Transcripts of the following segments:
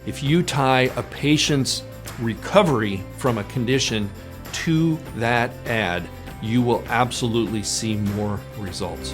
If you tie a patient's recovery from a condition to that ad, you will absolutely see more results.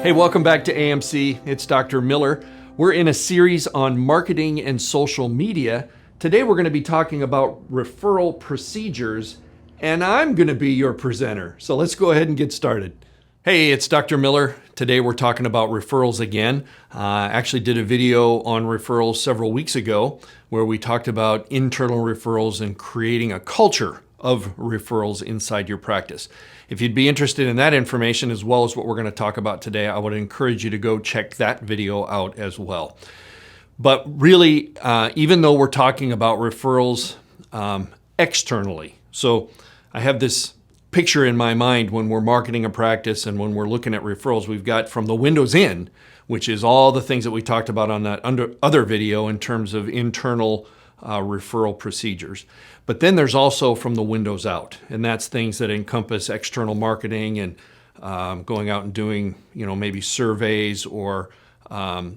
Hey, welcome back to AMC. It's Dr. Miller. We're in a series on marketing and social media. Today we're going to be talking about referral procedures, and I'm going to be your presenter. So let's go ahead and get started. Hey, it's Dr. Miller. Today we're talking about referrals again. I actually did a video on referrals several weeks ago where we talked about internal referrals and creating a culture of referrals inside your practice. If you'd be interested in that information as well as what we're going to talk about today, I would encourage you to go check that video out as well. But really, even though we're talking about referrals externally, so I have this picture in my mind when we're marketing a practice and when we're looking at referrals, we've got from the windows in, which is all the things that we talked about on that other video in terms of internal referral procedures. But then there's also from the windows out, and that's things that encompass external marketing and going out and doing, maybe surveys or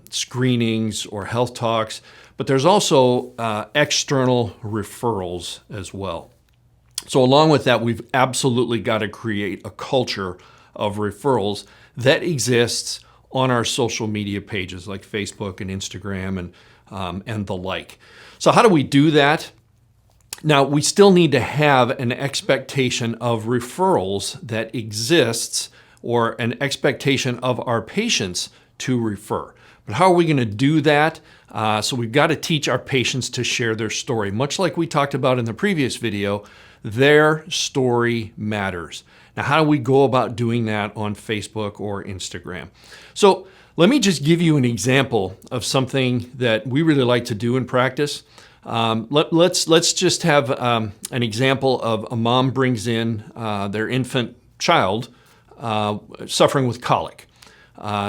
screenings or health talks. But there's also external referrals as well. So along with that, we've absolutely got to create a culture of referrals that exists on our social media pages like Facebook and Instagram and the like. So how do we do that? Now, we still need to have an expectation of referrals that exists or an expectation of our patients to refer. But how are we going to do that? So we've got to teach our patients to share their story. Much like we talked about in the previous video, their story matters. Now, how do we go about doing that on Facebook or Instagram? So let me just give you an example of something that we really like to do in practice. Let's just have an example of a mom brings in their infant child suffering with colic.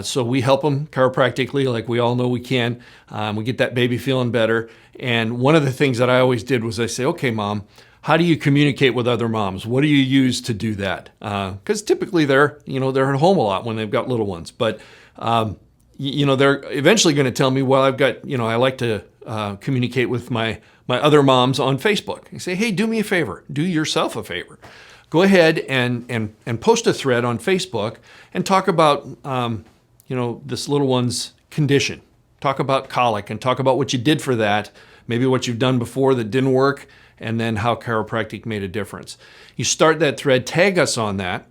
So we help them chiropractically, like we all know we can. We get that baby feeling better. And one of the things that I always did was I say, okay, mom, how do you communicate with other moms? What do you use to do that? Because typically they're at home a lot when they've got little ones. But they're eventually going to tell me, well, I like to communicate with my other moms on Facebook. I say, hey, do me a favor. Do yourself a favor. Go ahead and post a thread on Facebook and talk about this little one's condition. Talk about colic and talk about what you did for that, maybe what you've done before that didn't work, and then how chiropractic made a difference. You start that thread, tag us on that,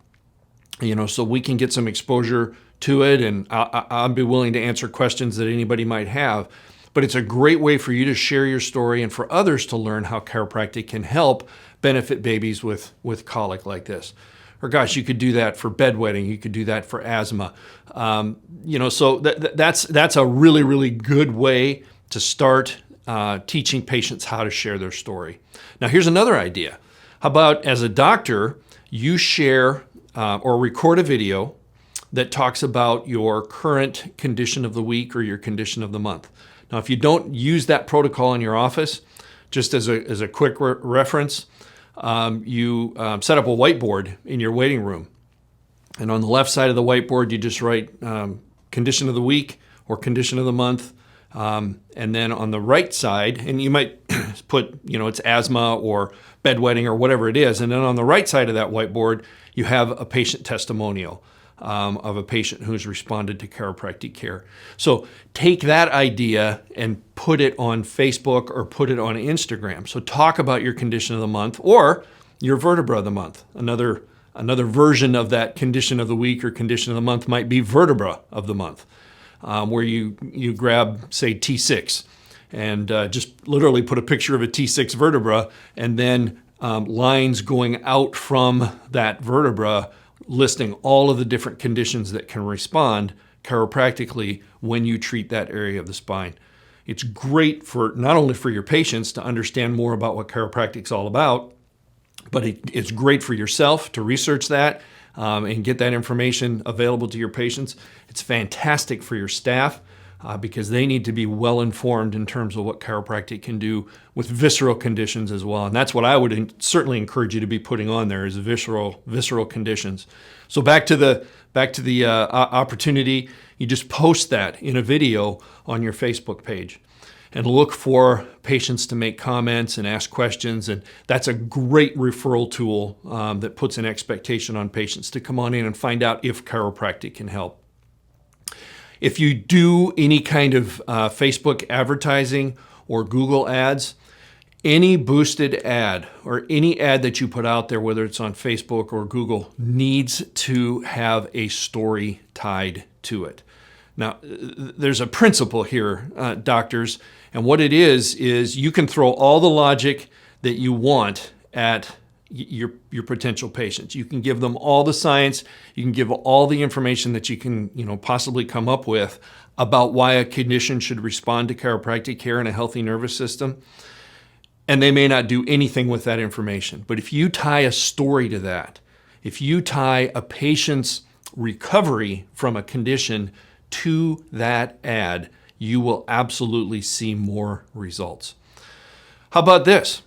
so we can get some exposure to it, and I'll be willing to answer questions that anybody might have. But it's a great way for you to share your story and for others to learn how chiropractic can help benefit babies with colic like this. Or gosh, you could do that for bedwetting. You could do that for asthma. So that's a really, really good way to start teaching patients how to share their story. Now, here's another idea. How about as a doctor, you share or record a video that talks about your current condition of the week or your condition of the month. Now, if you don't use that protocol in your office, just as a quick reference, you set up a whiteboard in your waiting room. And on the left side of the whiteboard, you just write condition of the week or condition of the month. And then on the right side, and you might put, it's asthma or bedwetting or whatever it is. And then on the right side of that whiteboard, you have a patient testimonial of a patient who's responded to chiropractic care. So take that idea and put it on Facebook or put it on Instagram. So talk about your condition of the month or your vertebra of the month. Another version of that condition of the week or condition of the month might be vertebra of the month. Where you grab, say, T6 and just literally put a picture of a T6 vertebra and then lines going out from that vertebra listing all of the different conditions that can respond chiropractically when you treat that area of the spine. It's great for not only for your patients to understand more about what chiropractic's all about, but it's great for yourself to research that and get that information available to your patients. It's fantastic for your staff because they need to be well informed in terms of what chiropractic can do with visceral conditions as well. And that's what I would certainly encourage you to be putting on there is visceral conditions. So back to the opportunity. You just post that in a video on your Facebook page and look for patients to make comments and ask questions. And that's a great referral tool that puts an expectation on patients to come on in and find out if chiropractic can help. If you do any kind of Facebook advertising or Google ads, any boosted ad or any ad that you put out there, whether it's on Facebook or Google, needs to have a story tied to it. Now, there's a principle here, doctors, and what it is you can throw all the logic that you want at your potential patients. You can give them all the science, you can give all the information that you can possibly come up with about why a condition should respond to chiropractic care in a healthy nervous system, and they may not do anything with that information. But if you tie a story to that, if you tie a patient's recovery from a condition to that ad, you will absolutely see more results. How about this?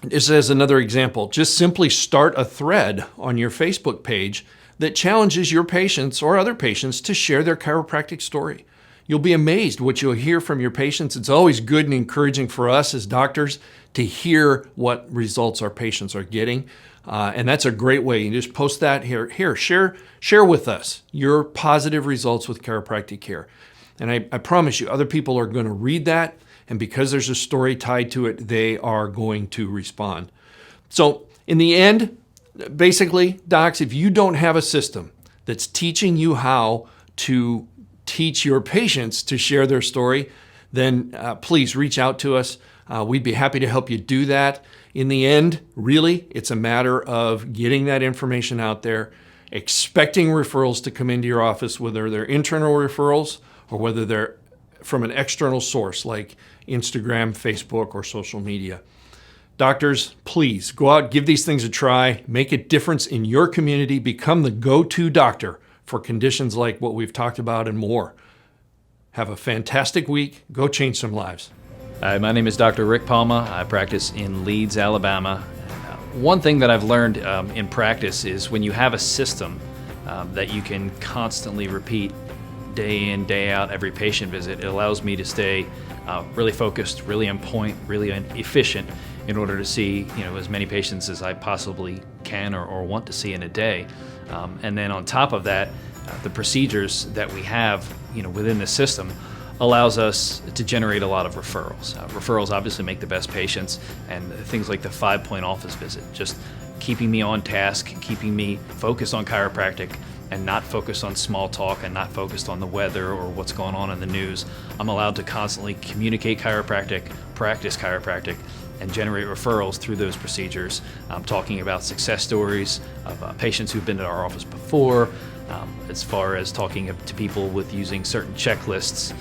This is another example. Just simply start a thread on your Facebook page that challenges your patients or other patients to share their chiropractic story. You'll be amazed what you'll hear from your patients. It's always good and encouraging for us as doctors to hear what results our patients are getting. And that's a great way. You just post that here. Share with us your positive results with chiropractic care. And I promise you, other people are going to read that. And because there's a story tied to it, they are going to respond. So in the end, basically, docs, if you don't have a system that's teaching you how to teach your patients to share their story, then please reach out to us. We'd be happy to help you do that. In the end, really, it's a matter of getting that information out there, expecting referrals to come into your office, whether they're internal referrals or whether they're from an external source like Instagram, Facebook, or social media. Doctors, please go out, give these things a try, make a difference in your community, become the go-to doctor for conditions like what we've talked about and more. Have a fantastic week. Go change some lives. Hi, my name is Dr. Rick Palma. I practice in Leeds, Alabama. One thing that I've learned in practice is when you have a system that you can constantly repeat day in, day out, every patient visit, it allows me to stay really focused, really on point, really efficient in order to see as many patients as I possibly can or want to see in a day. And then on top of that, the procedures that we have within the system allows us to generate a lot of referrals. Referrals obviously make the best patients, and things like the 5-point office visit, just keeping me on task, keeping me focused on chiropractic and not focused on small talk and not focused on the weather or what's going on in the news. I'm allowed to constantly communicate chiropractic, practice chiropractic, and generate referrals through those procedures. I'm talking about success stories of patients who've been to our office before, as far as talking to people with using certain checklists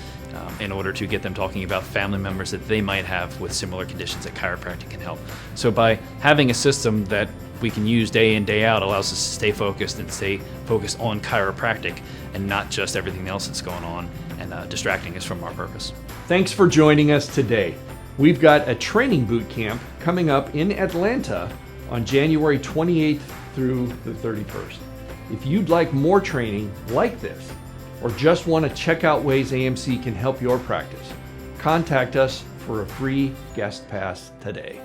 in order to get them talking about family members that they might have with similar conditions that chiropractic can help. So by having a system that we can use day in, day out allows us to stay focused and stay focused on chiropractic and not just everything else that's going on and distracting us from our purpose. Thanks for joining us today. We've got a training boot camp coming up in Atlanta on January 28th through the 31st. If you'd like more training like this, or just want to check out ways AMC can help your practice, contact us for a free guest pass today.